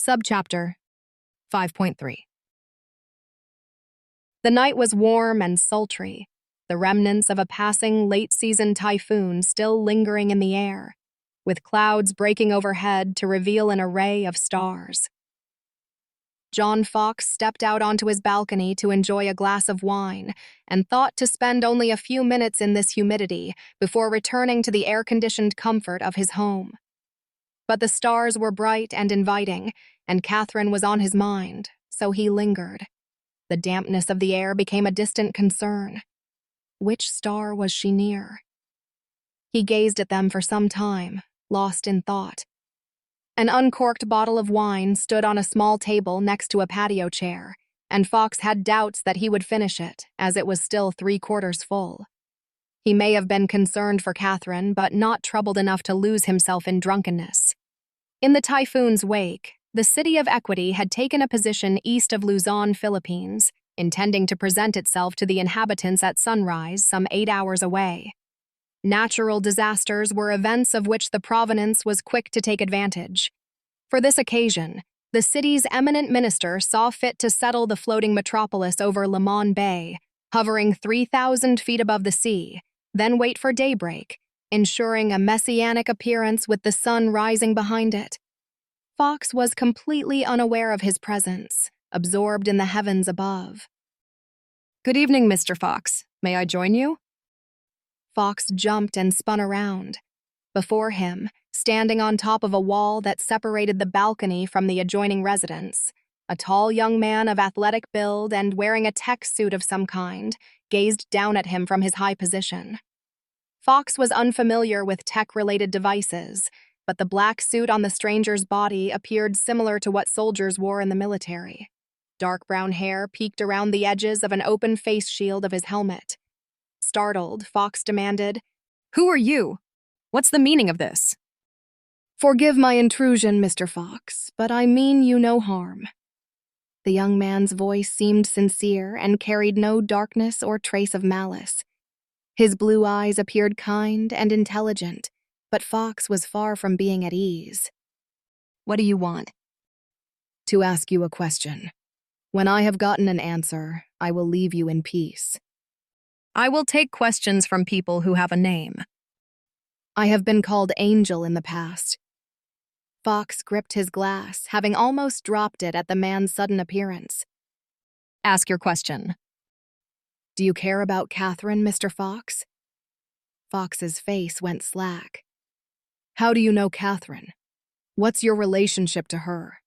Subchapter 5.3. The night was warm and sultry, the remnants of a passing late-season typhoon still lingering in the air, with clouds breaking overhead to reveal an array of stars. John Fox stepped out onto his balcony to enjoy a glass of wine and thought to spend only a few minutes in this humidity before returning to the air-conditioned comfort of his home. But the stars were bright and inviting, and Catherine was on his mind, so he lingered. The dampness of the air became a distant concern. Which star was she near? He gazed at them for some time, lost in thought. An uncorked bottle of wine stood on a small table next to a patio chair, and Fox had doubts that he would finish it, as it was still 3/4 full. He may have been concerned for Catherine, but not troubled enough to lose himself in drunkenness. In the typhoon's wake, the City of Equity had taken a position east of Luzon, Philippines, intending to present itself to the inhabitants at sunrise some 8 hours away. Natural disasters were events of which the province was quick to take advantage. For this occasion, the city's eminent minister saw fit to settle the floating metropolis over Limon Bay, hovering 3,000 feet above the sea, then wait for daybreak, ensuring a messianic appearance with the sun rising behind it. Fox was completely unaware of his presence, absorbed in the heavens above. "Good evening, Mr. Fox. May I join you?" Fox jumped and spun around. Before him, standing on top of a wall that separated the balcony from the adjoining residence, a tall young man of athletic build and wearing a tech suit of some kind gazed down at him from his high position. Fox was unfamiliar with tech-related devices, but the black suit on the stranger's body appeared similar to what soldiers wore in the military. Dark brown hair peeked around the edges of an open face shield of his helmet. Startled, Fox demanded, "Who are you? What's the meaning of this?" "Forgive my intrusion, Mr. Fox, but I mean you no harm." The young man's voice seemed sincere and carried no darkness or trace of malice. His blue eyes appeared kind and intelligent, but Fox was far from being at ease. "What do you want?" "To ask you a question. When I have gotten an answer, I will leave you in peace." "I will take questions from people who have a name." "I have been called Angel in the past." Fox gripped his glass, having almost dropped it at the man's sudden appearance. "Ask your question." "Do you care about Catherine, Mr. Fox?" Fox's face went slack. "How do you know Catherine? What's your relationship to her?"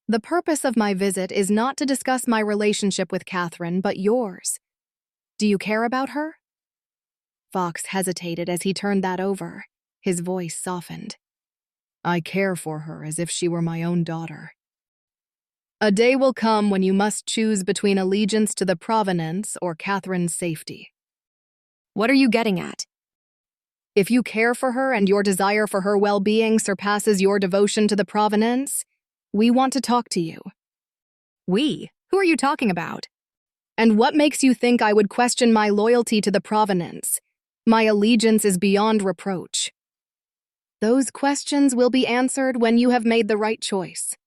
"The purpose of my visit is not to discuss my relationship with Catherine, but yours. Do you care about her?" Fox hesitated as he turned that over. His voice softened. "I care for her as if she were my own daughter. A day will come when you must choose between allegiance to the provenance or Catherine's safety." "What are you getting at?" "If you care for her and your desire for her well-being surpasses your devotion to the provenance, we want to talk to you." "We? Who are you talking about?" "And what makes you think I would question my loyalty to the provenance? My allegiance is beyond reproach." "Those questions will be answered when you have made the right choice."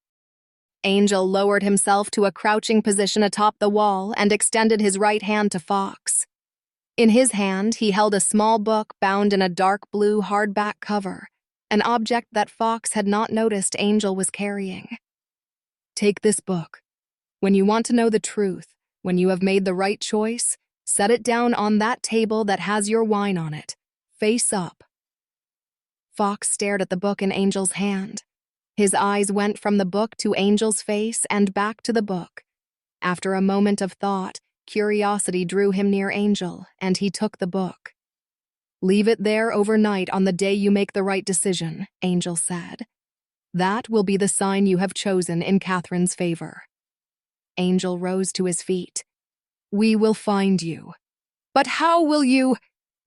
Angel lowered himself to a crouching position atop the wall and extended his right hand to Fox. In his hand, he held a small book bound in a dark blue hardback cover, an object that Fox had not noticed Angel was carrying. "Take this book. When you want to know the truth, when you have made the right choice, set it down on that table that has your wine on it, face up." Fox stared at the book in Angel's hand. His eyes went from the book to Angel's face and back to the book. After a moment of thought, curiosity drew him near Angel, and he took the book. "Leave it there overnight on the day you make the right decision," Angel said. "That will be the sign you have chosen in Catherine's favor." Angel rose to his feet. "We will find you." "But how will you—"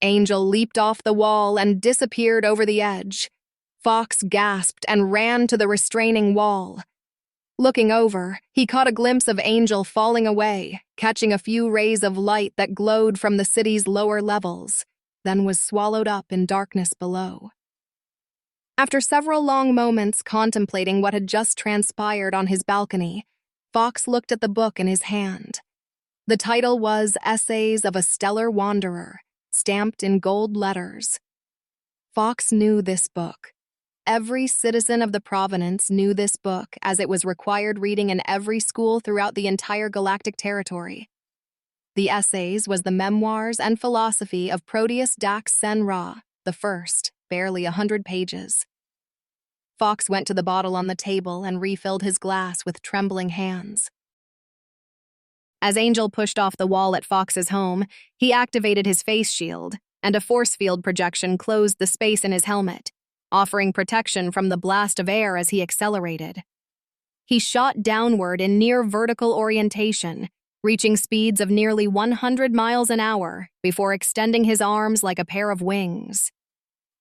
Angel leaped off the wall and disappeared over the edge. Fox gasped and ran to the restraining wall. Looking over, he caught a glimpse of Angel falling away, catching a few rays of light that glowed from the city's lower levels, then was swallowed up in darkness below. After several long moments contemplating what had just transpired on his balcony, Fox looked at the book in his hand. The title was Essays of a Stellar Wanderer, stamped in gold letters. Fox knew this book. Every citizen of the province knew this book, as it was required reading in every school throughout the entire galactic territory. The Essays was the memoirs and philosophy of Proteus Dax Sen Ra, the first, barely 100 pages. Fox went to the bottle on the table and refilled his glass with trembling hands. As Angel pushed off the wall at Fox's home, he activated his face shield, and a force field projection closed the space in his helmet, offering protection from the blast of air as he accelerated. He shot downward in near vertical orientation, reaching speeds of nearly 100 miles an hour before extending his arms like a pair of wings.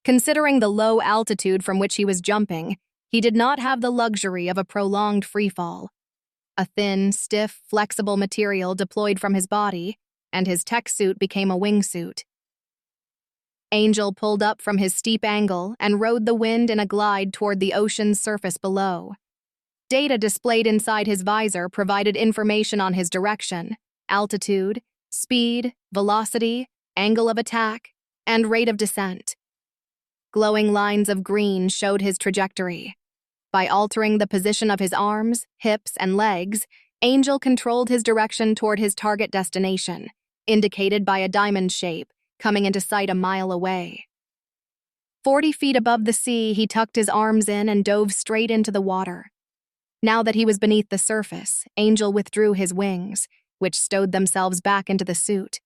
Considering the low altitude from which he was jumping, he did not have the luxury of a prolonged freefall. A thin, stiff, flexible material deployed from his body, and his tech suit became a wingsuit. Angel pulled up from his steep angle and rode the wind in a glide toward the ocean's surface below. Data displayed inside his visor provided information on his direction, altitude, speed, velocity, angle of attack, and rate of descent. Glowing lines of green showed his trajectory. By altering the position of his arms, hips, and legs, Angel controlled his direction toward his target destination, indicated by a diamond shape, coming into sight a mile away. 40 feet above the sea, he tucked his arms in and dove straight into the water. Now that he was beneath the surface, Angel withdrew his wings, which stowed themselves back into the suit.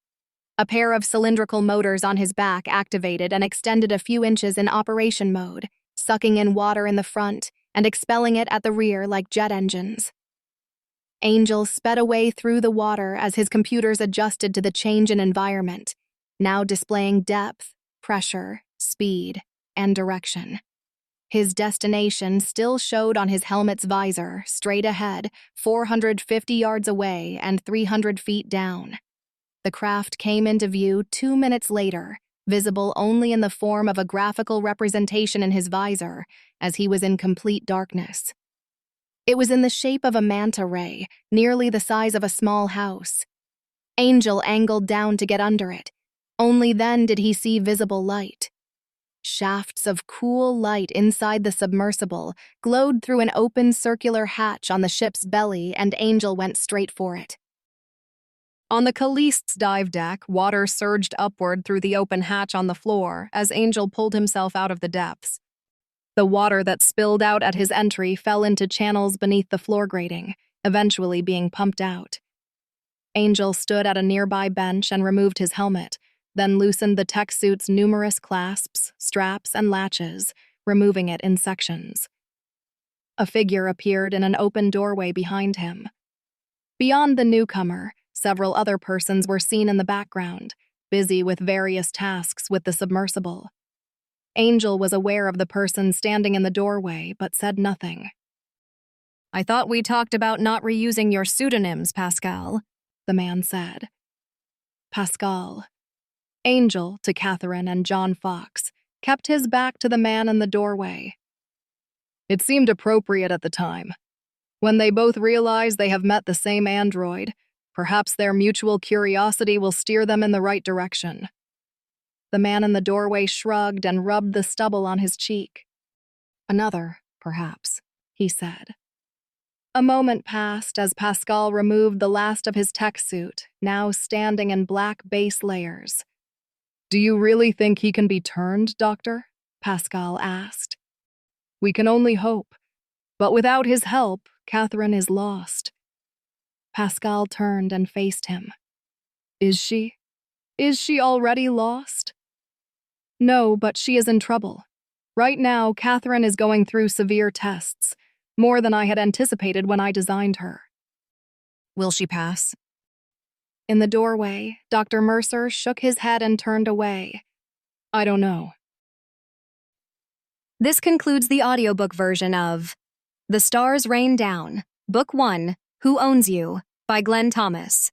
A pair of cylindrical motors on his back activated and extended a few inches in operation mode, sucking in water in the front and expelling it at the rear like jet engines. Angel sped away through the water as his computers adjusted to the change in environment, now displaying depth, pressure, speed, and direction. His destination still showed on his helmet's visor, straight ahead, 450 yards away and 300 feet down. The craft came into view 2 minutes later, visible only in the form of a graphical representation in his visor, as he was in complete darkness. It was in the shape of a manta ray, nearly the size of a small house. Angel angled down to get under it. Only then did he see visible light. Shafts of cool light inside the submersible glowed through an open circular hatch on the ship's belly, and Angel went straight for it. On the Calliste's dive deck, water surged upward through the open hatch on the floor as Angel pulled himself out of the depths. The water that spilled out at his entry fell into channels beneath the floor grating, eventually being pumped out. Angel stood at a nearby bench and removed his helmet, then loosened the tech suit's numerous clasps, straps, and latches, removing it in sections. A figure appeared in an open doorway behind him. Beyond the newcomer, several other persons were seen in the background, busy with various tasks with the submersible. Angel was aware of the person standing in the doorway, but said nothing. "I thought we talked about not reusing your pseudonyms, Pascal," the man said. Pascal. Angel, to Catherine and John Fox, kept his back to the man in the doorway. It seemed appropriate at the time. When they both realize they have met the same android, perhaps their mutual curiosity will steer them in the right direction. The man in the doorway shrugged and rubbed the stubble on his cheek. "Another, perhaps," he said. A moment passed as Pascal removed the last of his tech suit, now standing in black base layers. "Do you really think he can be turned, Doctor?" Pascal asked. "We can only hope. But without his help, Catherine is lost." Pascal turned and faced him. Is she? Is she already lost?" "No, but she is in trouble. Right now, Catherine is going through severe tests, more than I had anticipated when I designed her." Will she pass? In the doorway, Dr. Mercer shook his head and turned away. "I don't know." This concludes the audiobook version of The Stars Rain Down, Book 1, Who Owns You, by Glenn Thomas.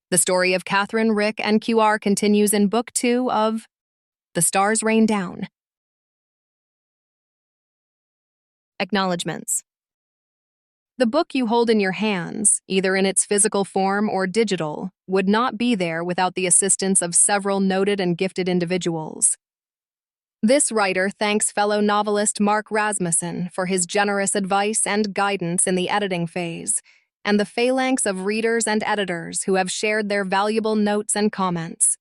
The story of Catherine, Rick, and QR continues in Book 2 of The Stars Rain Down. Acknowledgements. The book you hold in your hands, either in its physical form or digital, would not be there without the assistance of several noted and gifted individuals. This writer thanks fellow novelist Mark Rasmussen for his generous advice and guidance in the editing phase, and the phalanx of readers and editors who have shared their valuable notes and comments.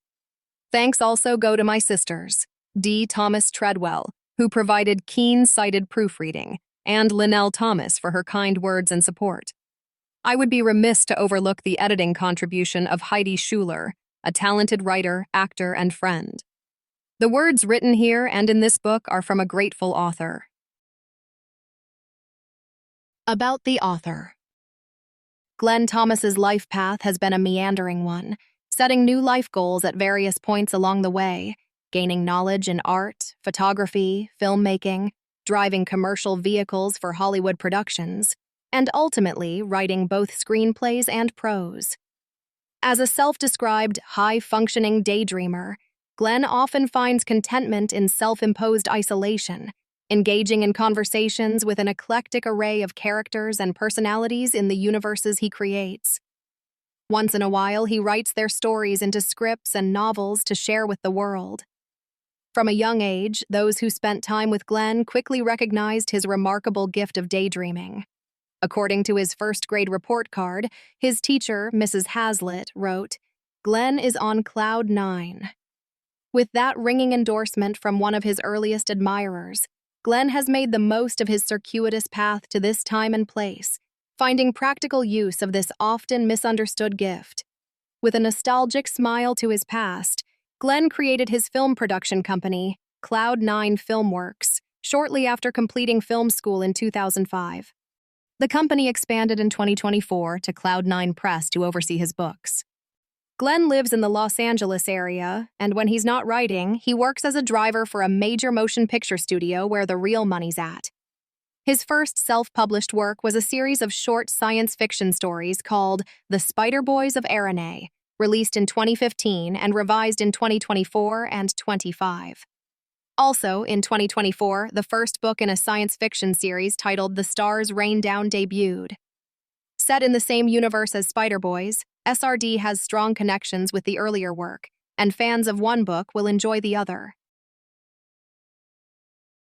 Thanks also go to my sisters, D. Thomas Treadwell, who provided keen-sighted proofreading, and Linnell Thomas for her kind words and support. I would be remiss to overlook the editing contribution of Heidi Schuler, a talented writer, actor, and friend. The words written here and in this book are from a grateful author. About the author. Glenn Thomas's life path has been a meandering one, setting new life goals at various points along the way, gaining knowledge in art, photography, filmmaking, driving commercial vehicles for Hollywood productions, and ultimately writing both screenplays and prose. As a self-described, high-functioning daydreamer, Glenn often finds contentment in self-imposed isolation, engaging in conversations with an eclectic array of characters and personalities in the universes he creates. Once in a while, he writes their stories into scripts and novels to share with the world. From a young age, those who spent time with Glenn quickly recognized his remarkable gift of daydreaming. According to his first-grade report card, his teacher, Mrs. Hazlitt, wrote, "Glenn is on cloud 9." With that ringing endorsement from one of his earliest admirers, Glenn has made the most of his circuitous path to this time and place, finding practical use of this often misunderstood gift. With a nostalgic smile to his past, Glenn created his film production company, Cloud9 Filmworks, shortly after completing film school in 2005. The company expanded in 2024 to Cloud9 Press to oversee his books. Glenn lives in the Los Angeles area, and when he's not writing, he works as a driver for a major motion picture studio where the real money's at. His first self-published work was a series of short science fiction stories called The Spider Boys of Aranay, released in 2015 and revised in 2024 and 25. Also, in 2024, the first book in a science fiction series titled The Stars Rain Down debuted. Set in the same universe as Spider Boys, SRD has strong connections with the earlier work, and fans of one book will enjoy the other.